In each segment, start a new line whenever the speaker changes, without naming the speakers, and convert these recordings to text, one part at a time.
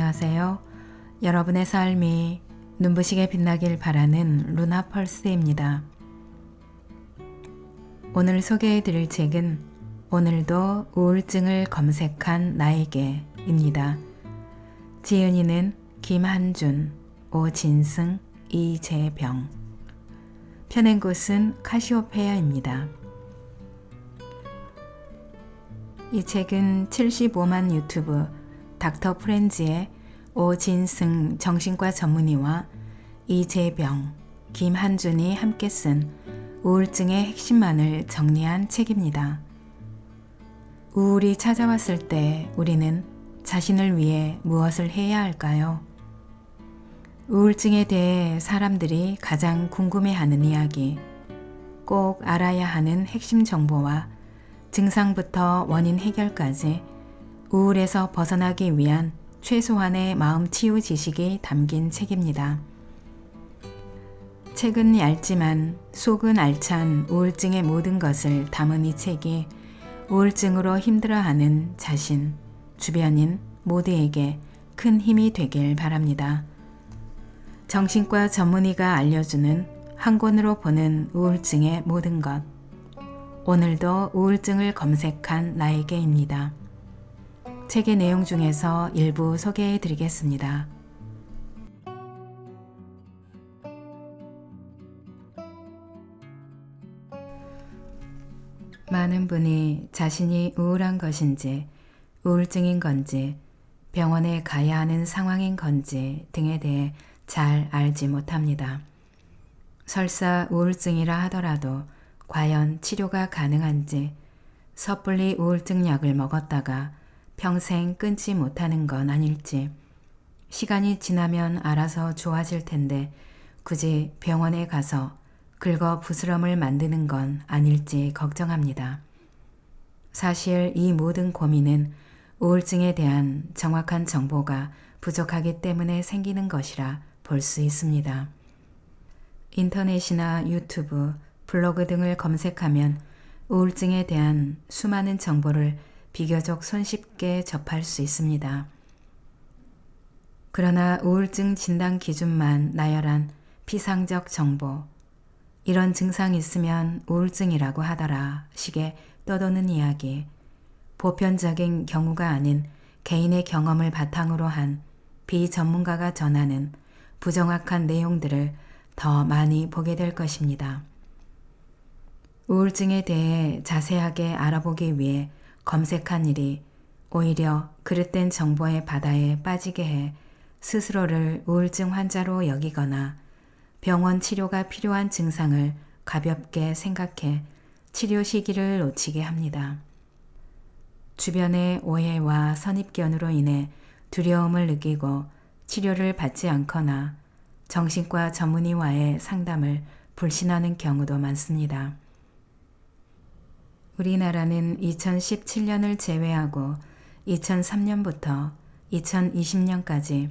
안녕하세요. 여러분의 삶이 눈부시게 빛나길 바라는 루나 펄스입니다. 오늘 소개해 드릴 책은 오늘도 우울증을 검색한 나에게입니다. 지은이는 김한준, 오진승, 이재병. 펴낸 곳은 카시오페아입니다. 이 책은 75만 유튜브 닥터 프렌즈의 오진승 정신과 전문의와 이재병, 김한준이 함께 쓴 우울증의 핵심만을 정리한 책입니다. 우울이 찾아왔을 때 우리는 자신을 위해 무엇을 해야 할까요? 우울증에 대해 사람들이 가장 궁금해하는 이야기, 꼭 알아야 하는 핵심 정보와 증상부터 원인 해결까지 우울에서 벗어나기 위한 최소한의 마음 치유 지식이 담긴 책입니다. 책은 얇지만 속은 알찬 우울증의 모든 것을 담은 이 책이 우울증으로 힘들어하는 자신, 주변인 모두에게 큰 힘이 되길 바랍니다. 정신과 전문의가 알려주는 한 권으로 보는 우울증의 모든 것. 오늘도 우울증을 검색한 나에게입니다. 책의 내용 중에서 일부 소개해 드리겠습니다. 많은 분이 자신이 우울한 것인지, 우울증인 건지, 병원에 가야 하는 상황인 건지 등에 대해 잘 알지 못합니다. 설사 우울증이라 하더라도 과연 치료가 가능한지, 섣불리 우울증 약을 먹었다가 평생 끊지 못하는 건 아닐지, 시간이 지나면 알아서 좋아질 텐데 굳이 병원에 가서 긁어 부스럼을 만드는 건 아닐지 걱정합니다. 사실 이 모든 고민은 우울증에 대한 정확한 정보가 부족하기 때문에 생기는 것이라 볼 수 있습니다. 인터넷이나 유튜브, 블로그 등을 검색하면 우울증에 대한 수많은 정보를 비교적 손쉽게 접할 수 있습니다. 그러나 우울증 진단 기준만 나열한 피상적 정보, 이런 증상이 있으면 우울증이라고 하더라 식의 떠도는 이야기, 보편적인 경우가 아닌 개인의 경험을 바탕으로 한 비전문가가 전하는 부정확한 내용들을 더 많이 보게 될 것입니다. 우울증에 대해 자세하게 알아보기 위해 검색한 일이 오히려 그릇된 정보의 바다에 빠지게 해 스스로를 우울증 환자로 여기거나 병원 치료가 필요한 증상을 가볍게 생각해 치료 시기를 놓치게 합니다. 주변의 오해와 선입견으로 인해 두려움을 느끼고 치료를 받지 않거나 정신과 전문의와의 상담을 불신하는 경우도 많습니다. 우리나라는 2017년을 제외하고 2003년부터 2020년까지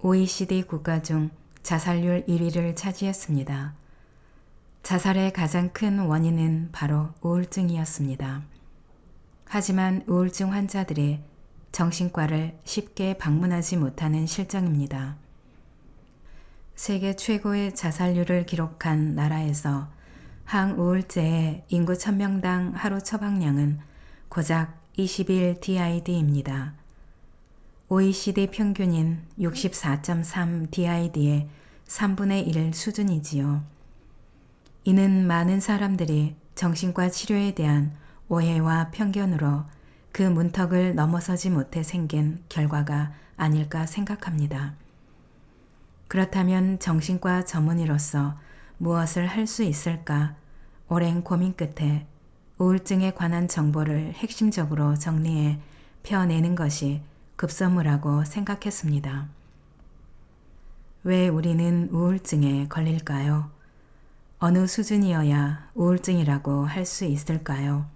OECD 국가 중 자살률 1위를 차지했습니다. 자살의 가장 큰 원인은 바로 우울증이었습니다. 하지만 우울증 환자들이 정신과를 쉽게 방문하지 못하는 실정입니다. 세계 최고의 자살률을 기록한 나라에서 항우울제의 인구 1000명당 하루 처방량은 고작 21DID입니다. OECD 평균인 64.3DID의 3분의 1 수준이지요. 이는 많은 사람들이 정신과 치료에 대한 오해와 편견으로 그 문턱을 넘어서지 못해 생긴 결과가 아닐까 생각합니다. 그렇다면 정신과 전문의로서 무엇을 할 수 있을까? 오랜 고민 끝에 우울증에 관한 정보를 핵심적으로 정리해 펴내는 것이 급선무라고 생각했습니다. 왜 우리는 우울증에 걸릴까요? 어느 수준이어야 우울증이라고 할 수 있을까요?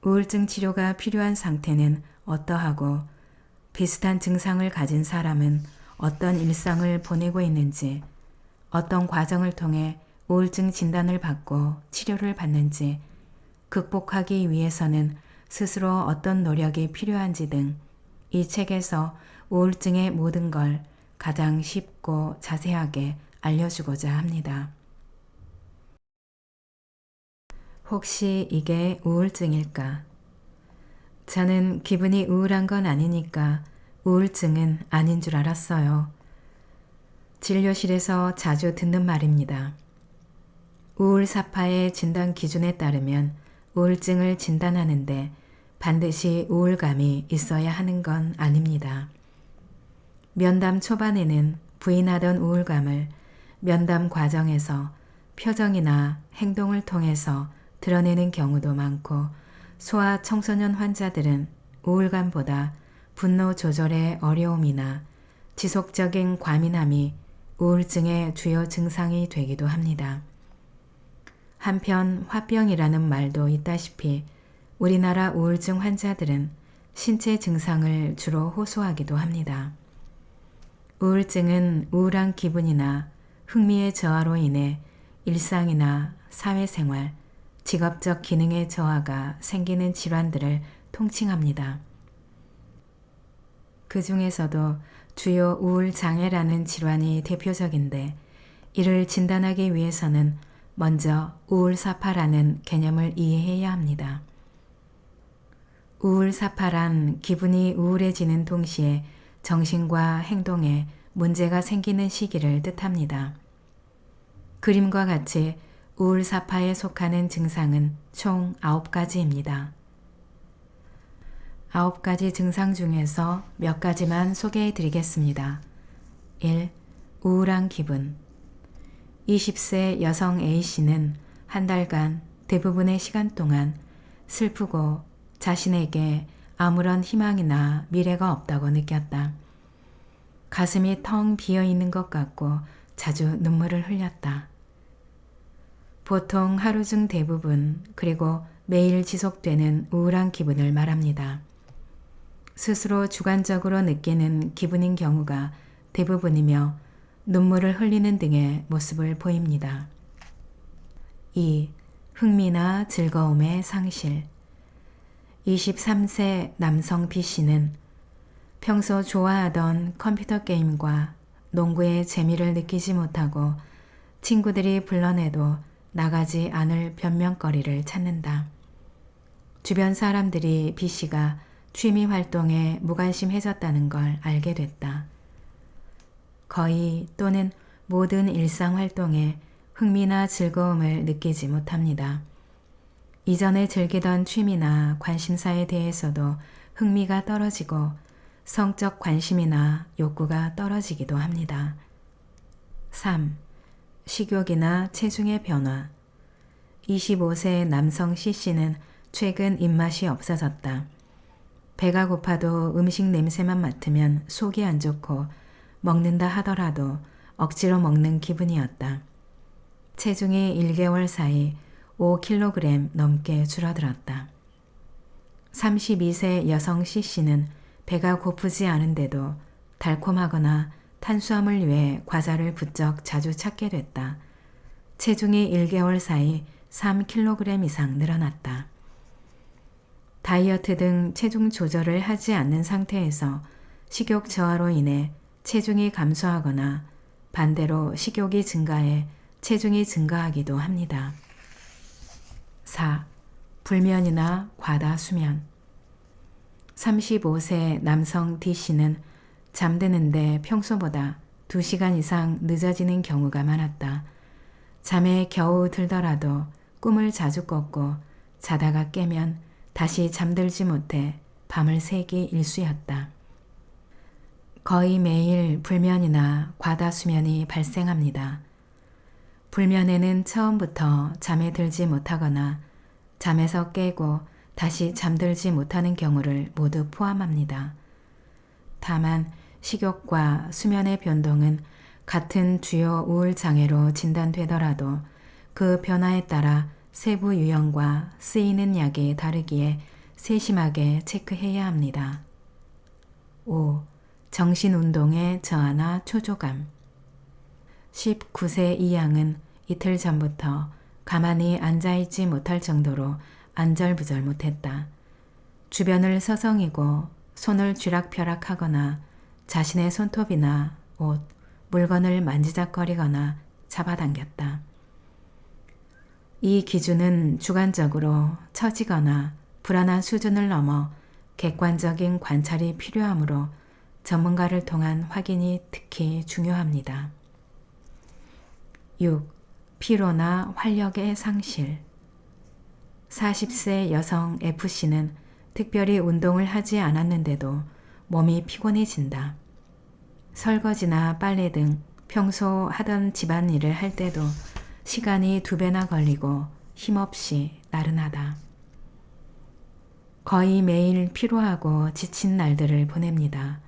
우울증 치료가 필요한 상태는 어떠하고 비슷한 증상을 가진 사람은 어떤 일상을 보내고 있는지, 어떤 과정을 통해 우울증 진단을 받고 치료를 받는지, 극복하기 위해서는 스스로 어떤 노력이 필요한지 등 이 책에서 우울증의 모든 걸 가장 쉽고 자세하게 알려주고자 합니다. 혹시 이게 우울증일까? 저는 기분이 우울한 건 아니니까 우울증은 아닌 줄 알았어요. 진료실에서 자주 듣는 말입니다. 우울사파의 진단 기준에 따르면 우울증을 진단하는데 반드시 우울감이 있어야 하는 건 아닙니다. 면담 초반에는 부인하던 우울감을 면담 과정에서 표정이나 행동을 통해서 드러내는 경우도 많고, 소아 청소년 환자들은 우울감보다 분노 조절의 어려움이나 지속적인 과민함이 우울증의 주요 증상이 되기도 합니다. 한편 화병이라는 말도 있다시피 우리나라 우울증 환자들은 신체 증상을 주로 호소하기도 합니다. 우울증은 우울한 기분이나 흥미의 저하로 인해 일상이나 사회생활, 직업적 기능의 저하가 생기는 질환들을 통칭합니다. 그 중에서도 주요 우울장애라는 질환이 대표적인데, 이를 진단하기 위해서는 먼저 우울사파라는 개념을 이해해야 합니다. 우울사파란 기분이 우울해지는 동시에 정신과 행동에 문제가 생기는 시기를 뜻합니다. 그림과 같이 우울사파에 속하는 증상은 총 9가지입니다. 9가지 증상 중에서 몇 가지만 소개해 드리겠습니다. 1. 우울한 기분. 20세 여성 A씨는 한 달간 대부분의 시간 동안 슬프고 자신에게 아무런 희망이나 미래가 없다고 느꼈다. 가슴이 텅 비어 있는 것 같고 자주 눈물을 흘렸다. 보통 하루 중 대부분, 그리고 매일 지속되는 우울한 기분을 말합니다. 스스로 주관적으로 느끼는 기분인 경우가 대부분이며 눈물을 흘리는 등의 모습을 보입니다. 2. 흥미나 즐거움의 상실. 23세 남성 B씨는 평소 좋아하던 컴퓨터 게임과 농구의 재미를 느끼지 못하고 친구들이 불러내도 나가지 않을 변명거리를 찾는다. 주변 사람들이 B씨가 취미 활동에 무관심해졌다는 걸 알게 됐다. 거의 또는 모든 일상 활동에 흥미나 즐거움을 느끼지 못합니다. 이전에 즐기던 취미나 관심사에 대해서도 흥미가 떨어지고 성적 관심이나 욕구가 떨어지기도 합니다. 3. 식욕이나 체중의 변화. 25세 남성 C씨는 최근 입맛이 없어졌다. 배가 고파도 음식 냄새만 맡으면 속이 안 좋고 먹는다 하더라도 억지로 먹는 기분이었다. 체중이 1개월 사이 5kg 넘게 줄어들었다. 32세 여성 C씨는 배가 고프지 않은데도 달콤하거나 탄수화물 외에 과자를 부쩍 자주 찾게 됐다. 체중이 1개월 사이 3kg 이상 늘어났다. 다이어트 등 체중 조절을 하지 않는 상태에서 식욕 저하로 인해 체중이 감소하거나 반대로 식욕이 증가해 체중이 증가하기도 합니다. 4. 불면이나 과다 수면. 35세 남성 D씨는 잠드는데 평소보다 2시간 이상 늦어지는 경우가 많았다. 잠에 겨우 들더라도 꿈을 자주 꿨고 자다가 깨면 다시 잠들지 못해 밤을 새기 일쑤였다. 거의 매일 불면이나 과다 수면이 발생합니다. 불면에는 처음부터 잠에 들지 못하거나 잠에서 깨고 다시 잠들지 못하는 경우를 모두 포함합니다. 다만 식욕과 수면의 변동은 같은 주요 우울 장애로 진단되더라도 그 변화에 따라 세부 유형과 쓰이는 약이 다르기에 세심하게 체크해야 합니다. 5. 정신운동의 저하나 초조감. 19세 이 양은 이틀 전부터 가만히 앉아있지 못할 정도로 안절부절 못했다. 주변을 서성이고 손을 쥐락펴락하거나 자신의 손톱이나 옷, 물건을 만지작거리거나 잡아당겼다. 이 기준은 주관적으로 처지거나 불안한 수준을 넘어 객관적인 관찰이 필요하므로 전문가를 통한 확인이 특히 중요합니다. 6. 피로나 활력의 상실. 40세 여성 F씨는 특별히 운동을 하지 않았는데도 몸이 피곤해진다. 설거지나 빨래 등 평소 하던 집안일을 할 때도 시간이 2배나 걸리고 힘없이 나른하다. 거의 매일 피로하고 지친 날들을 보냅니다.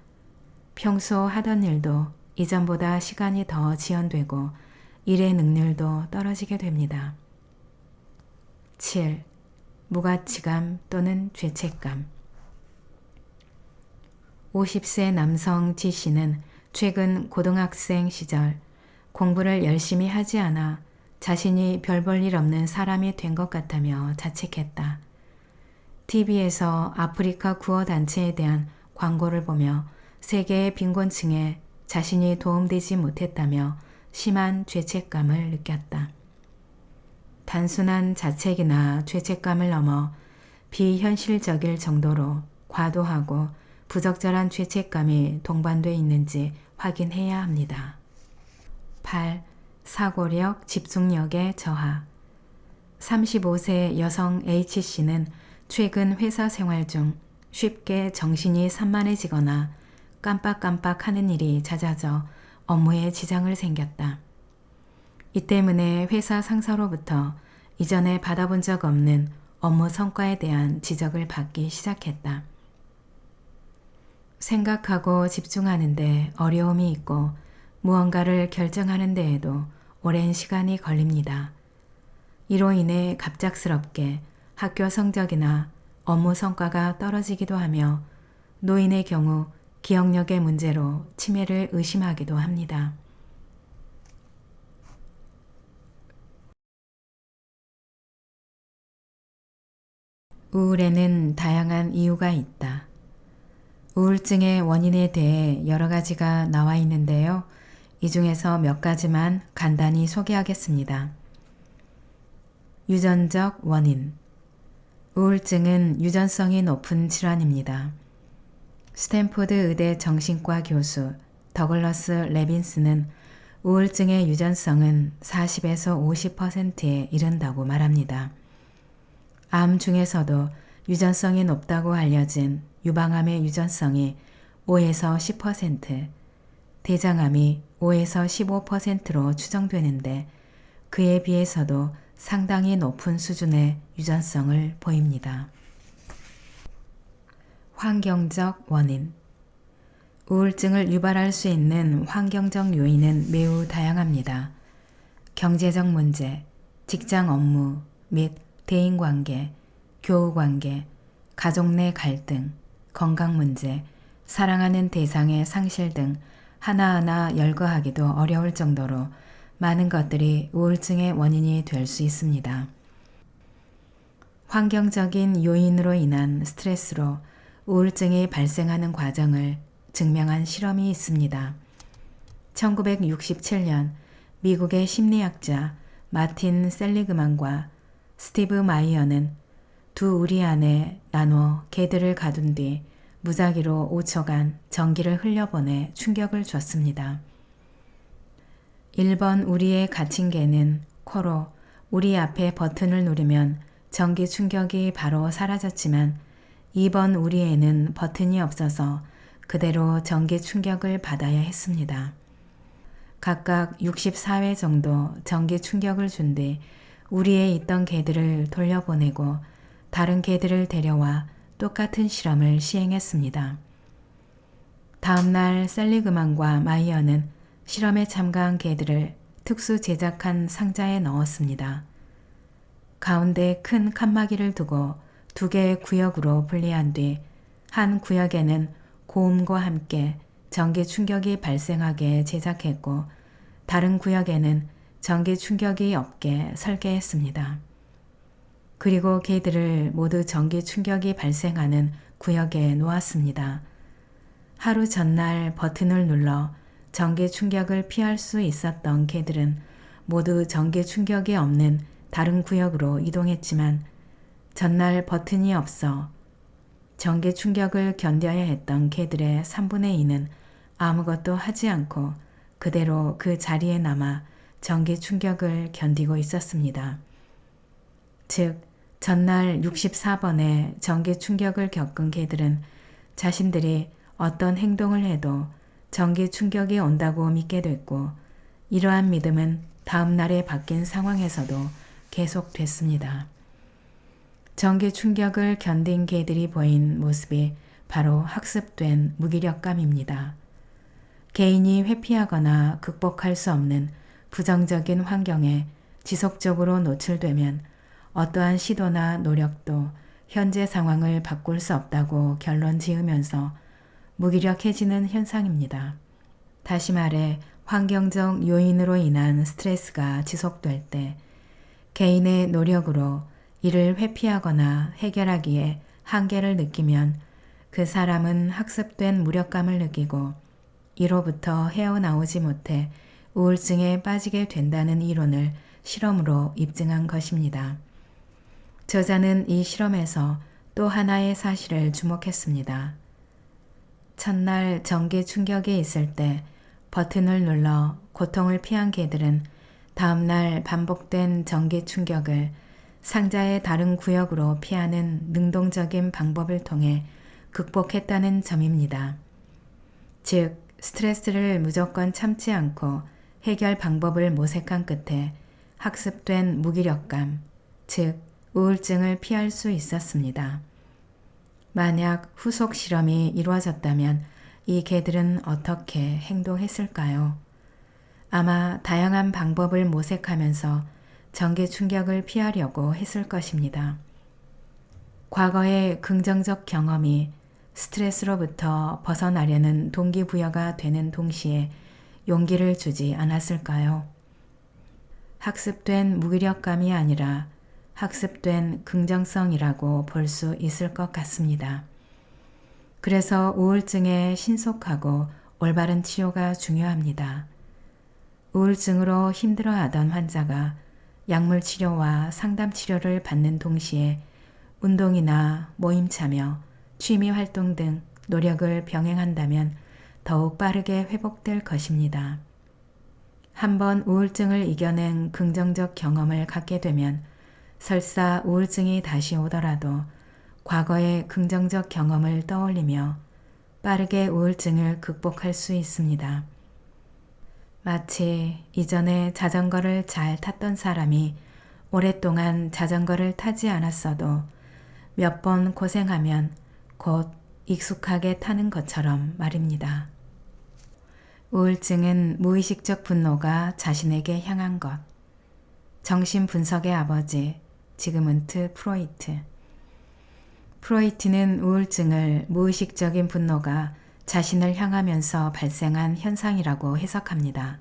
평소 하던 일도 이전보다 시간이 더 지연되고 일의 능률도 떨어지게 됩니다. 7. 무가치감 또는 죄책감. 50세 남성 G씨는 최근 고등학생 시절 공부를 열심히 하지 않아 자신이 별 볼 일 없는 사람이 된 것 같다며 자책했다. TV에서 아프리카 구호단체에 대한 광고를 보며 세계의 빈곤층에 자신이 도움되지 못했다며 심한 죄책감을 느꼈다. 단순한 자책이나 죄책감을 넘어 비현실적일 정도로 과도하고 부적절한 죄책감이 동반돼 있는지 확인해야 합니다. 8. 사고력, 집중력의 저하. 35세 여성 H씨는 최근 회사 생활 중 쉽게 정신이 산만해지거나 깜빡깜빡하는 일이 잦아져 업무에 지장을 생겼다. 이 때문에 회사 상사로부터 이전에 받아본 적 없는 업무 성과에 대한 지적을 받기 시작했다. 생각하고 집중하는데 어려움이 있고 무언가를 결정하는 데에도 오랜 시간이 걸립니다. 이로 인해 갑작스럽게 학교 성적이나 업무 성과가 떨어지기도 하며 노인의 경우 기억력의 문제로 치매를 의심하기도 합니다. 우울에는 다양한 이유가 있다. 우울증의 원인에 대해 여러 가지가 나와 있는데요. 이 중에서 몇 가지만 간단히 소개하겠습니다. 유전적 원인. 우울증은 유전성이 높은 질환입니다. 스탠포드 의대 정신과 교수 더글러스 레빈스는 우울증의 유전성은 40에서 50%에 이른다고 말합니다. 암 중에서도 유전성이 높다고 알려진 유방암의 유전성이 5에서 10%, 대장암이 5에서 15%로 추정되는데 그에 비해서도 상당히 높은 수준의 유전성을 보입니다. 환경적 원인. 우울증을 유발할 수 있는 환경적 요인은 매우 다양합니다. 경제적 문제, 직장 업무 및 대인관계, 교우관계, 가족 내 갈등, 건강 문제, 사랑하는 대상의 상실 등 하나하나 열거하기도 어려울 정도로 많은 것들이 우울증의 원인이 될 수 있습니다. 환경적인 요인으로 인한 스트레스로 우울증이 발생하는 과정을 증명한 실험이 있습니다. 1967년 미국의 심리학자 마틴 셀리그만과 스티브 마이어는 두 우리 안에 나눠 개들을 가둔 뒤 무작위로 5초간 전기를 흘려보내 충격을 줬습니다. 1번 우리에 갇힌 개는 코로 우리 앞에 버튼을 누르면 전기 충격이 바로 사라졌지만 2번 우리에는 버튼이 없어서 그대로 전기 충격을 받아야 했습니다. 각각 64회 정도 전기 충격을 준 뒤 우리에 있던 개들을 돌려보내고 다른 개들을 데려와 똑같은 실험을 시행했습니다. 다음날 셀리그만과 마이어는 실험에 참가한 개들을 특수 제작한 상자에 넣었습니다. 가운데 큰 칸막이를 두고 2개의 구역으로 분리한 뒤 한 구역에는 고음과 함께 전기 충격이 발생하게 제작했고 다른 구역에는 전기 충격이 없게 설계했습니다. 그리고 개들을 모두 전기 충격이 발생하는 구역에 놓았습니다. 하루 전날 버튼을 눌러 전기 충격을 피할 수 있었던 개들은 모두 전기 충격이 없는 다른 구역으로 이동했지만 전날 버튼이 없어 전기 충격을 견뎌야 했던 개들의 3분의 2는 아무것도 하지 않고 그대로 그 자리에 남아 전기 충격을 견디고 있었습니다. 즉, 전날 64번의 전기 충격을 겪은 개들은 자신들이 어떤 행동을 해도 전기 충격이 온다고 믿게 됐고, 이러한 믿음은 다음 날에 바뀐 상황에서도 계속됐습니다. 전기 충격을 견딘 개들이 보인 모습이 바로 학습된 무기력감입니다. 개인이 회피하거나 극복할 수 없는 부정적인 환경에 지속적으로 노출되면 어떠한 시도나 노력도 현재 상황을 바꿀 수 없다고 결론 지으면서 무기력해지는 현상입니다. 다시 말해 환경적 요인으로 인한 스트레스가 지속될 때 개인의 노력으로 이를 회피하거나 해결하기에 한계를 느끼면 그 사람은 학습된 무력감을 느끼고 이로부터 헤어나오지 못해 우울증에 빠지게 된다는 이론을 실험으로 입증한 것입니다. 저자는 이 실험에서 또 하나의 사실을 주목했습니다. 첫날 전기 충격이 있을 때 버튼을 눌러 고통을 피한 개들은 다음날 반복된 전기 충격을 상자의 다른 구역으로 피하는 능동적인 방법을 통해 극복했다는 점입니다. 즉, 스트레스를 무조건 참지 않고 해결 방법을 모색한 끝에 학습된 무기력감, 즉 우울증을 피할 수 있었습니다. 만약 후속 실험이 이루어졌다면 이 개들은 어떻게 행동했을까요? 아마 다양한 방법을 모색하면서 전기 충격을 피하려고 했을 것입니다. 과거의 긍정적 경험이 스트레스로부터 벗어나려는 동기부여가 되는 동시에 용기를 주지 않았을까요? 학습된 무기력감이 아니라 학습된 긍정성이라고 볼 수 있을 것 같습니다. 그래서 우울증에 신속하고 올바른 치료가 중요합니다. 우울증으로 힘들어하던 환자가 약물 치료와 상담 치료를 받는 동시에 운동이나 모임 참여, 취미 활동 등 노력을 병행한다면 더욱 빠르게 회복될 것입니다. 한번 우울증을 이겨낸 긍정적 경험을 갖게 되면 설사 우울증이 다시 오더라도 과거의 긍정적 경험을 떠올리며 빠르게 우울증을 극복할 수 있습니다. 마치 이전에 자전거를 잘 탔던 사람이 오랫동안 자전거를 타지 않았어도 몇 번 고생하면 곧 익숙하게 타는 것처럼 말입니다. 우울증은 무의식적 분노가 자신에게 향한 것. 정신분석의 아버지 지그문트 프로이트. 프로이트는 우울증을 무의식적인 분노가 자신을 향하면서 발생한 현상이라고 해석합니다.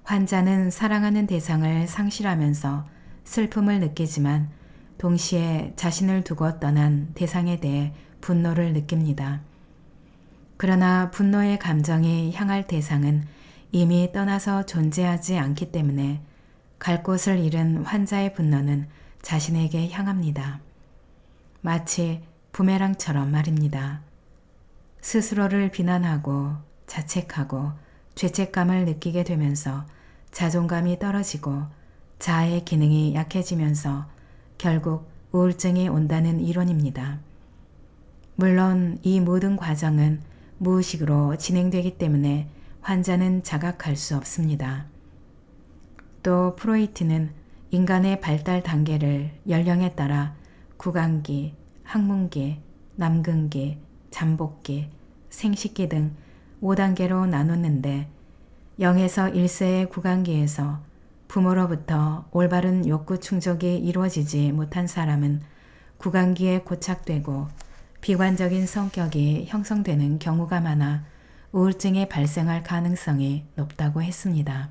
환자는 사랑하는 대상을 상실하면서 슬픔을 느끼지만 동시에 자신을 두고 떠난 대상에 대해 분노를 느낍니다. 그러나 분노의 감정이 향할 대상은 이미 떠나서 존재하지 않기 때문에 갈 곳을 잃은 환자의 분노는 자신에게 향합니다. 마치 부메랑처럼 말입니다. 스스로를 비난하고 자책하고 죄책감을 느끼게 되면서 자존감이 떨어지고 자아의 기능이 약해지면서 결국 우울증이 온다는 이론입니다. 물론 이 모든 과정은 무의식으로 진행되기 때문에 환자는 자각할 수 없습니다. 또 프로이트는 인간의 발달 단계를 연령에 따라 구강기, 학문기, 남근기, 잠복기, 생식기 등 5단계로 나눴는데 0에서 1세의 구강기에서 부모로부터 올바른 욕구 충족이 이루어지지 못한 사람은 구강기에 고착되고 비관적인 성격이 형성되는 경우가 많아 우울증이 발생할 가능성이 높다고 했습니다.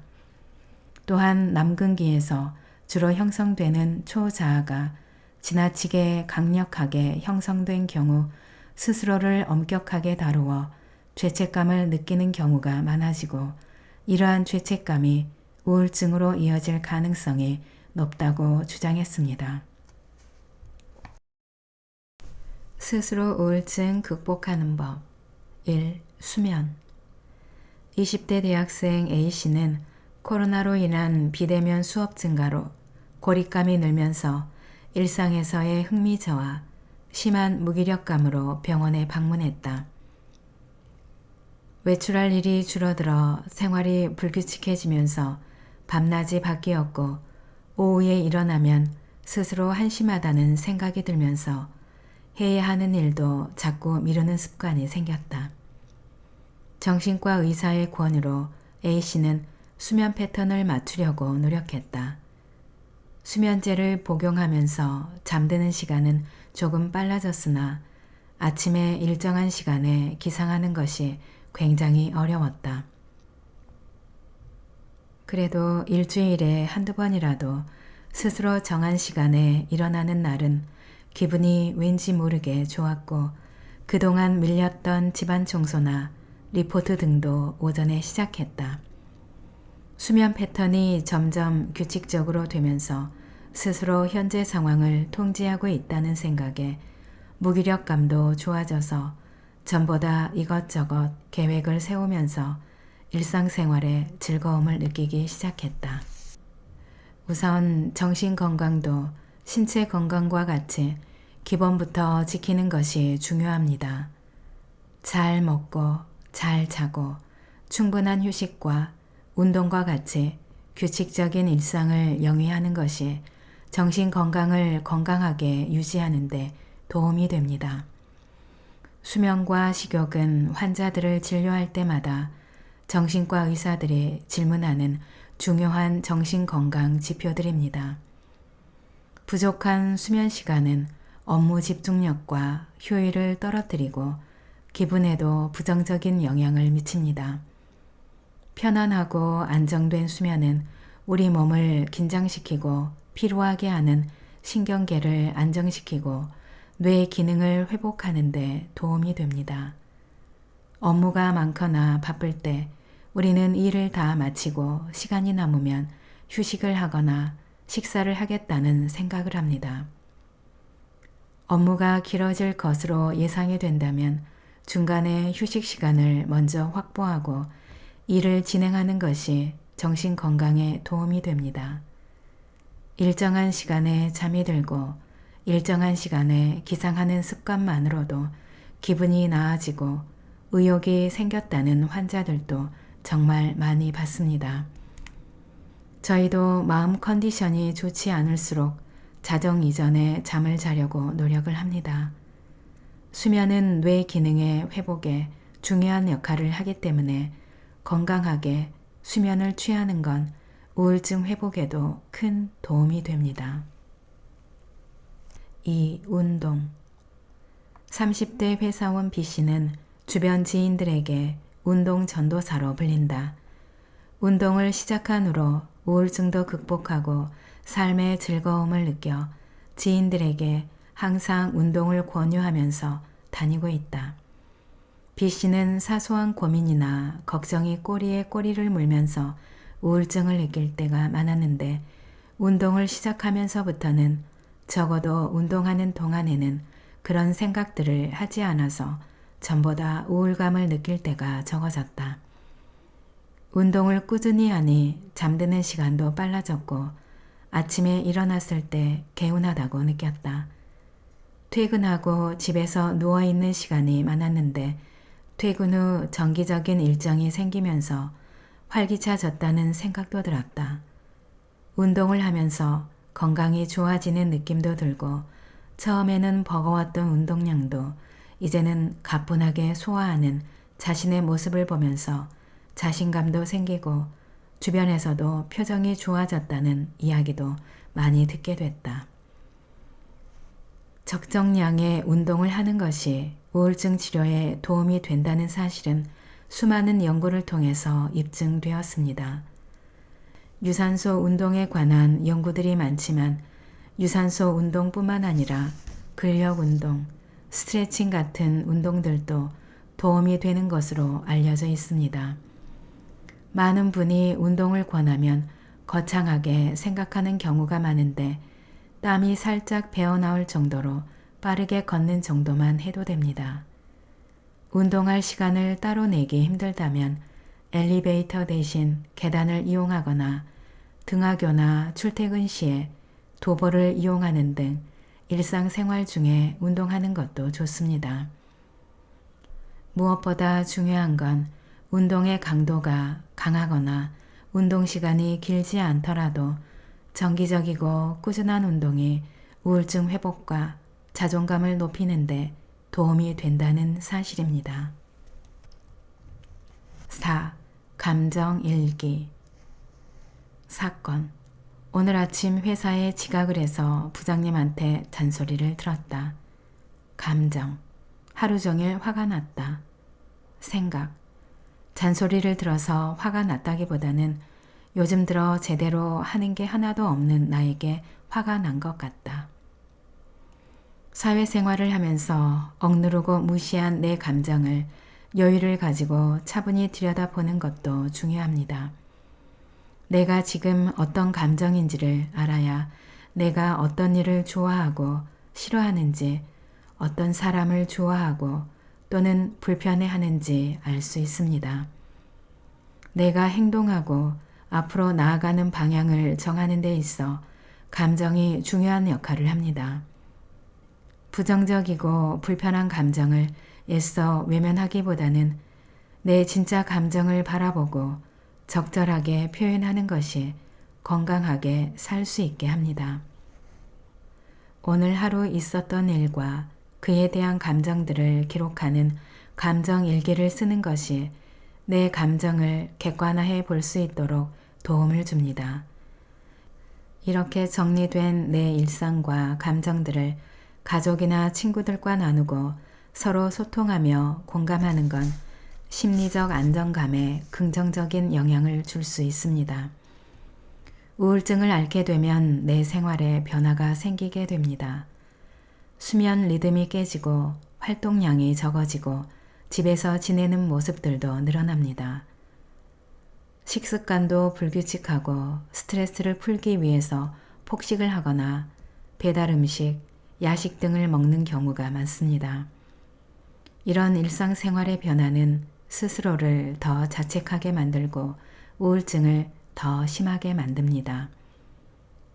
또한 남근기에서 주로 형성되는 초자아가 지나치게 강력하게 형성된 경우 스스로를 엄격하게 다루어 죄책감을 느끼는 경우가 많아지고 이러한 죄책감이 우울증으로 이어질 가능성이 높다고 주장했습니다. 스스로 우울증 극복하는 법 1. 수면 20대 대학생 A씨는 코로나로 인한 비대면 수업 증가로 고립감이 늘면서 일상에서의 흥미저하, 심한 무기력감으로 병원에 방문했다. 외출할 일이 줄어들어 생활이 불규칙해지면서 밤낮이 바뀌었고 오후에 일어나면 스스로 한심하다는 생각이 들면서 해야 하는 일도 자꾸 미루는 습관이 생겼다. 정신과 의사의 권유로 A씨는 수면 패턴을 맞추려고 노력했다. 수면제를 복용하면서 잠드는 시간은 조금 빨라졌으나 아침에 일정한 시간에 기상하는 것이 굉장히 어려웠다. 그래도 일주일에 한두 번이라도 스스로 정한 시간에 일어나는 날은 기분이 왠지 모르게 좋았고 그동안 밀렸던 집안 청소나 리포트 등도 오전에 시작했다. 수면 패턴이 점점 규칙적으로 되면서 스스로 현재 상황을 통제하고 있다는 생각에 무기력감도 좋아져서 전보다 이것저것 계획을 세우면서 일상생활에 즐거움을 느끼기 시작했다. 우선 정신건강도 신체 건강과 같이 기본부터 지키는 것이 중요합니다. 잘 먹고 잘 자고 충분한 휴식과 운동과 같이 규칙적인 일상을 영위하는 것이 정신 건강을 건강하게 유지하는 데 도움이 됩니다. 수면과 식욕은 환자들을 진료할 때마다 정신과 의사들이 질문하는 중요한 정신건강 지표들입니다. 부족한 수면 시간은 업무 집중력과 효율을 떨어뜨리고 기분에도 부정적인 영향을 미칩니다. 편안하고 안정된 수면은 우리 몸을 긴장시키고 피로하게 하는 신경계를 안정시키고 뇌 기능을 회복하는 데 도움이 됩니다. 업무가 많거나 바쁠 때 우리는 일을 다 마치고 시간이 남으면 휴식을 하거나 식사를 하겠다는 생각을 합니다. 업무가 길어질 것으로 예상이 된다면 중간에 휴식 시간을 먼저 확보하고 일을 진행하는 것이 정신 건강에 도움이 됩니다. 일정한 시간에 잠이 들고 일정한 시간에 기상하는 습관만으로도 기분이 나아지고 의욕이 생겼다는 환자들도 정말 많이 봤습니다. 저희도 마음 컨디션이 좋지 않을수록 자정 이전에 잠을 자려고 노력을 합니다. 수면은 뇌 기능의 회복에 중요한 역할을 하기 때문에 건강하게 수면을 취하는 건 우울증 회복에도 큰 도움이 됩니다. 2. 운동 30대 회사원 B씨는 주변 지인들에게 운동 전도사로 불린다. 운동을 시작한 후로 우울증도 극복하고 삶의 즐거움을 느껴 지인들에게 항상 운동을 권유하면서 다니고 있다. B씨는 사소한 고민이나 걱정이 꼬리에 꼬리를 물면서 우울증을 느낄 때가 많았는데 운동을 시작하면서부터는 적어도 운동하는 동안에는 그런 생각들을 하지 않아서 전보다 우울감을 느낄 때가 적어졌다. 운동을 꾸준히 하니 잠드는 시간도 빨라졌고 아침에 일어났을 때 개운하다고 느꼈다. 퇴근하고 집에서 누워있는 시간이 많았는데 퇴근 후 정기적인 일정이 생기면서 활기차졌다는 생각도 들었다. 운동을 하면서 건강이 좋아지는 느낌도 들고 처음에는 버거웠던 운동량도 이제는 가뿐하게 소화하는 자신의 모습을 보면서 자신감도 생기고 주변에서도 표정이 좋아졌다는 이야기도 많이 듣게 됐다. 적정량의 운동을 하는 것이 우울증 치료에 도움이 된다는 사실은 수많은 연구를 통해서 입증되었습니다. 유산소 운동에 관한 연구들이 많지만 유산소 운동뿐만 아니라 근력 운동, 스트레칭 같은 운동들도 도움이 되는 것으로 알려져 있습니다. 많은 분이 운동을 권하면 거창하게 생각하는 경우가 많은데 땀이 살짝 배어나올 정도로 빠르게 걷는 정도만 해도 됩니다. 운동할 시간을 따로 내기 힘들다면 엘리베이터 대신 계단을 이용하거나 등하교나 출퇴근 시에 도보를 이용하는 등 일상생활 중에 운동하는 것도 좋습니다. 무엇보다 중요한 건 운동의 강도가 강하거나 운동 시간이 길지 않더라도 정기적이고 꾸준한 운동이 우울증 회복과 자존감을 높이는 데 도움이 된다는 사실입니다. 4. 감정 일기. 사건. 오늘 아침 회사에 지각을 해서 부장님한테 잔소리를 들었다. 감정. 하루 종일 화가 났다. 생각. 잔소리를 들어서 화가 났다기보다는 요즘 들어 제대로 하는 게 하나도 없는 나에게 화가 난 것 같다. 사회생활을 하면서 억누르고 무시한 내 감정을 여유를 가지고 차분히 들여다보는 것도 중요합니다. 내가 지금 어떤 감정인지를 알아야 내가 어떤 일을 좋아하고 싫어하는지, 어떤 사람을 좋아하고 또는 불편해하는지 알 수 있습니다. 내가 행동하고 앞으로 나아가는 방향을 정하는 데 있어 감정이 중요한 역할을 합니다. 부정적이고 불편한 감정을 애써 외면하기보다는 내 진짜 감정을 바라보고 적절하게 표현하는 것이 건강하게 살 수 있게 합니다. 오늘 하루 있었던 일과 그에 대한 감정들을 기록하는 감정 일기를 쓰는 것이 내 감정을 객관화해 볼 수 있도록 도움을 줍니다. 이렇게 정리된 내 일상과 감정들을 가족이나 친구들과 나누고 서로 소통하며 공감하는 건 심리적 안정감에 긍정적인 영향을 줄 수 있습니다. 우울증을 앓게 되면 내 생활에 변화가 생기게 됩니다. 수면 리듬이 깨지고 활동량이 적어지고 집에서 지내는 모습들도 늘어납니다. 식습관도 불규칙하고 스트레스를 풀기 위해서 폭식을 하거나 배달 음식, 야식 등을 먹는 경우가 많습니다. 이런 일상생활의 변화는 스스로를 더 자책하게 만들고 우울증을 더 심하게 만듭니다.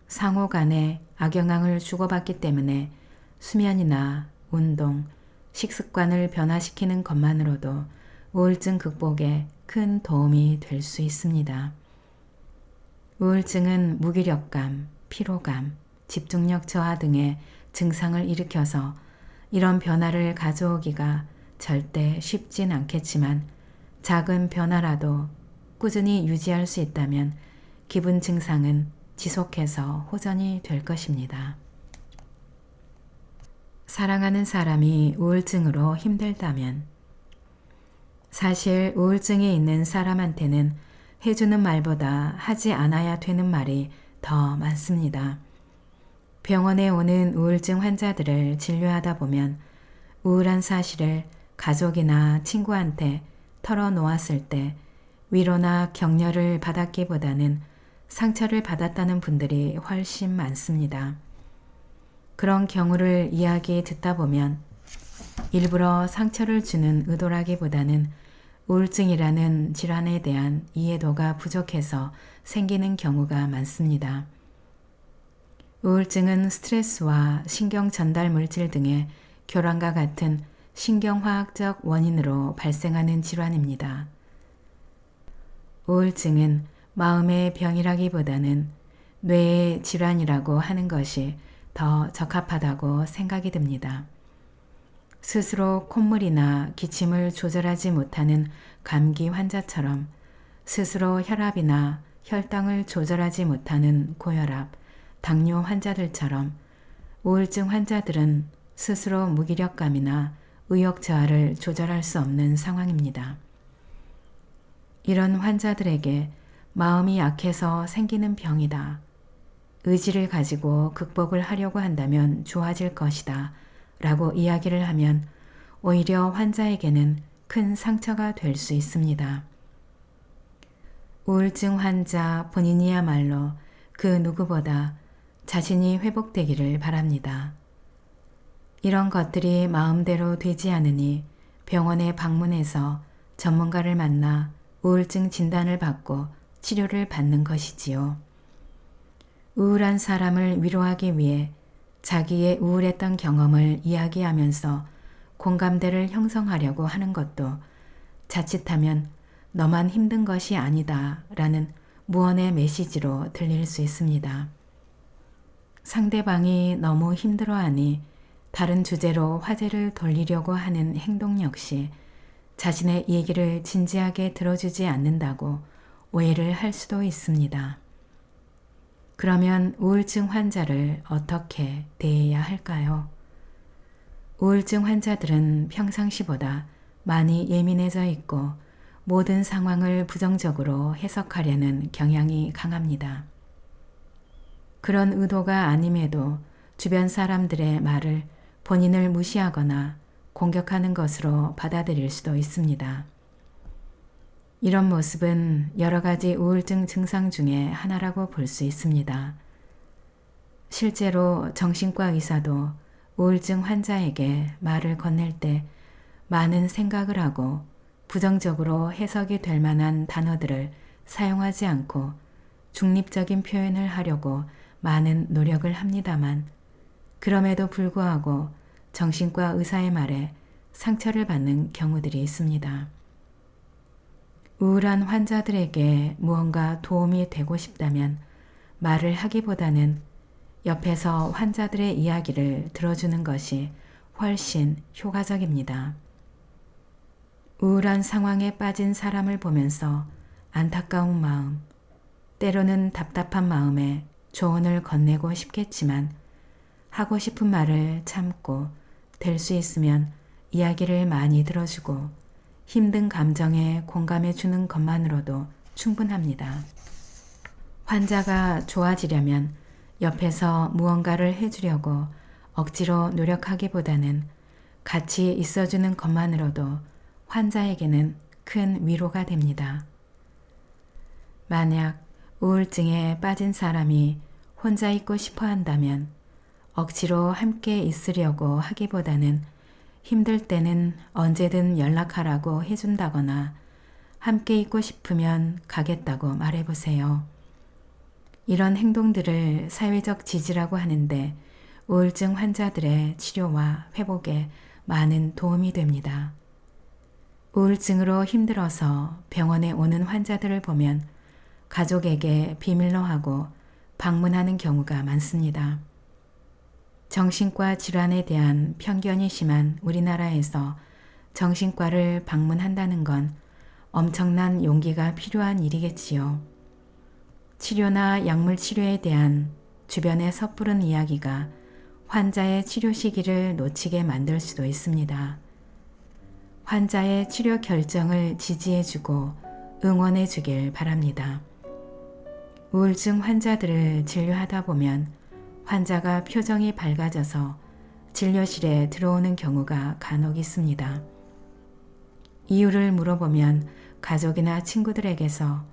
상호 간에 악영향을 주고받기 때문에 수면이나 운동, 식습관을 변화시키는 것만으로도 우울증 극복에 큰 도움이 될 수 있습니다. 우울증은 무기력감, 피로감, 집중력 저하 등의 증상을 일으켜서 이런 변화를 가져오기가 절대 쉽진 않겠지만 작은 변화라도 꾸준히 유지할 수 있다면 기분 증상은 지속해서 호전이 될 것입니다. 사랑하는 사람이 우울증으로 힘들다면 사실 우울증이 있는 사람한테는 해주는 말보다 하지 않아야 되는 말이 더 많습니다. 병원에 오는 우울증 환자들을 진료하다 보면 우울한 사실을 가족이나 친구한테 털어놓았을 때 위로나 격려를 받았기보다는 상처를 받았다는 분들이 훨씬 많습니다. 그런 경우를 이야기 듣다 보면 일부러 상처를 주는 의도라기보다는 우울증이라는 질환에 대한 이해도가 부족해서 생기는 경우가 많습니다. 우울증은 스트레스와 신경 전달 물질 등의 교란과 같은 신경화학적 원인으로 발생하는 질환입니다. 우울증은 마음의 병이라기보다는 뇌의 질환이라고 하는 것이 더 적합하다고 생각이 듭니다. 스스로 콧물이나 기침을 조절하지 못하는 감기 환자처럼 스스로 혈압이나 혈당을 조절하지 못하는 고혈압, 당뇨 환자들처럼 우울증 환자들은 스스로 무기력감이나 의욕 저하를 조절할 수 없는 상황입니다. 이런 환자들에게 마음이 약해서 생기는 병이다. 의지를 가지고 극복을 하려고 한다면 좋아질 것이다. 라고 이야기를 하면 오히려 환자에게는 큰 상처가 될 수 있습니다. 우울증 환자 본인이야말로 그 누구보다 자신이 회복되기를 바랍니다. 이런 것들이 마음대로 되지 않으니 병원에 방문해서 전문가를 만나 우울증 진단을 받고 치료를 받는 것이지요. 우울한 사람을 위로하기 위해 자기의 우울했던 경험을 이야기하면서 공감대를 형성하려고 하는 것도 자칫하면 너만 힘든 것이 아니다 라는 무언의 메시지로 들릴 수 있습니다. 상대방이 너무 힘들어하니 다른 주제로 화제를 돌리려고 하는 행동 역시 자신의 얘기를 진지하게 들어주지 않는다고 오해를 할 수도 있습니다. 그러면 우울증 환자를 어떻게 대해야 할까요? 우울증 환자들은 평상시보다 많이 예민해져 있고 모든 상황을 부정적으로 해석하려는 경향이 강합니다. 그런 의도가 아님에도 주변 사람들의 말을 본인을 무시하거나 공격하는 것으로 받아들일 수도 있습니다. 이런 모습은 여러 가지 우울증 증상 중에 하나라고 볼 수 있습니다. 실제로 정신과 의사도 우울증 환자에게 말을 건넬 때 많은 생각을 하고 부정적으로 해석이 될 만한 단어들을 사용하지 않고 중립적인 표현을 하려고 많은 노력을 합니다만 그럼에도 불구하고 정신과 의사의 말에 상처를 받는 경우들이 있습니다. 우울한 환자들에게 무언가 도움이 되고 싶다면 말을 하기보다는 옆에서 환자들의 이야기를 들어주는 것이 훨씬 효과적입니다. 우울한 상황에 빠진 사람을 보면서 안타까운 마음, 때로는 답답한 마음에 조언을 건네고 싶겠지만 하고 싶은 말을 참고 될 수 있으면 이야기를 많이 들어주고 힘든 감정에 공감해 주는 것만으로도 충분합니다. 환자가 좋아지려면 옆에서 무언가를 해주려고 억지로 노력하기보다는 같이 있어주는 것만으로도 환자에게는 큰 위로가 됩니다. 만약 우울증에 빠진 사람이 혼자 있고 싶어 한다면 억지로 함께 있으려고 하기보다는 힘들 때는 언제든 연락하라고 해준다거나 함께 있고 싶으면 가겠다고 말해보세요. 이런 행동들을 사회적 지지라고 하는데 우울증 환자들의 치료와 회복에 많은 도움이 됩니다. 우울증으로 힘들어서 병원에 오는 환자들을 보면 가족에게 비밀로 하고 방문하는 경우가 많습니다. 정신과 질환에 대한 편견이 심한 우리나라에서 정신과를 방문한다는 건 엄청난 용기가 필요한 일이겠지요. 치료나 약물 치료에 대한 주변의 섣부른 이야기가 환자의 치료 시기를 놓치게 만들 수도 있습니다. 환자의 치료 결정을 지지해주고 응원해주길 바랍니다. 우울증 환자들을 진료하다 보면 환자가 표정이 밝아져서 진료실에 들어오는 경우가 간혹 있습니다. 이유를 물어보면 가족이나 친구들에게서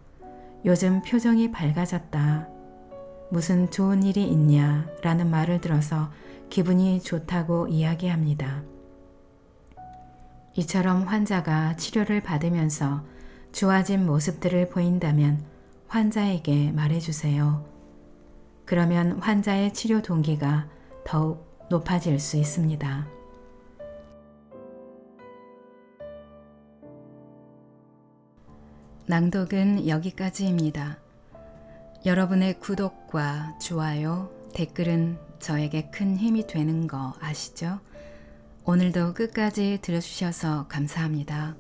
요즘 표정이 밝아졌다, 무슨 좋은 일이 있냐 라는 말을 들어서 기분이 좋다고 이야기합니다. 이처럼 환자가 치료를 받으면서 좋아진 모습들을 보인다면 환자에게 말해주세요. 그러면 환자의 치료 동기가 더욱 높아질 수 있습니다. 낭독은 여기까지입니다. 여러분의 구독과 좋아요, 댓글은 저에게 큰 힘이 되는 거 아시죠? 오늘도 끝까지 들어주셔서 감사합니다.